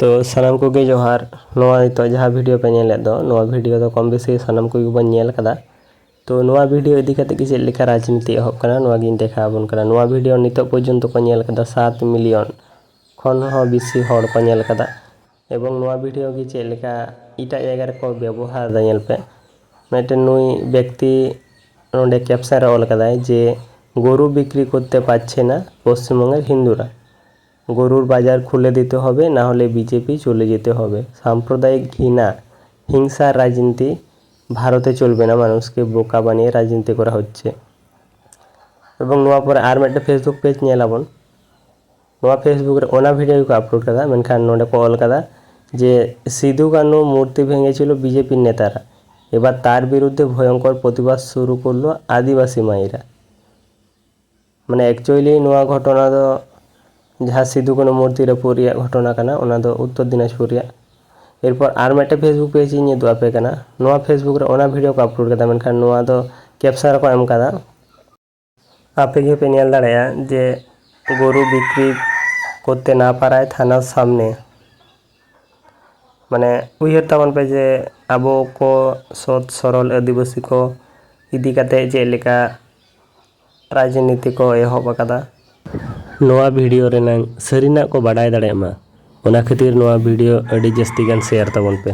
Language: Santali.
तो सानाम को जोहार नवा नितो जहाँ वीडियो पे नेल दो नवा वीडियो तो कम बेसी सानाम को बन नेल कदा तो नवा वीडियो इदी कते कि चेक लेखा राजनीति एहब कना नवा गिन देखा बन कना नवा वीडियो नितो पर्यंत को नेल कदा 7 मिलियन खन हो बेसी हर को नेल कदा एवं नवा वीडियो की चेक लेखा इटा जायगा रे को व्यवहार दा नेल पे मेटे नुई व्यक्ति नोंडे कैप्शन रे ऑल कदाय जे गरु बिक्री करते पारछे ना पश्चिमबंगेर हिंदुरा गरुर बाजार खुले दीते होबे ना होले बीजेपी चले जेते होबे साम्प्रदायिक घृणा हिंसा राजनीति भारते चलबे ना मानुषके बोका बानिये राजनीति करा होच्छे एबं नोवा पर आर मिदटे फेसबुक पेज नेलाबन नोवा फेसबुक रे ओना भिडियो को अपलोड कदा मेनखान नोंडे को ऑल कदा जे सिधु कानू मूर्ति भेंगेछिलो बीजेपी नेतारा एबार तार बिरुद्धे भयंकर प्रतिबाद शुरू करलो आदिवासी माईरा माने एक्चुअली नोवा घटना दो जहाँ सिधु कानू मूर्ति रपुरिया घटना कना ओना दो उत्तर दिनाजपुर एरपर आर मिदटे फेसबुक पेज इन उदुग आपे कना नोवा फेसबुक रे ओना भिडियो को अपलोड कदा मेनखान नोवा दो कैप्शन रे को एम कदा आपे गे पे नेल दाड़ेया जे गरु बिक्री करते ना पाराय थाना सामने माने उयहर ताबन पे जे आबो को सत सरल आदिवासी को इदी काते जे लेका राजनीति को एहब अकादा नोवा वीडियो रेनांग सरीना को बाडाय दाड़ेमा ओना खातिर नोवा वीडियो अडी जस्ती गान शेयर ताबन पे।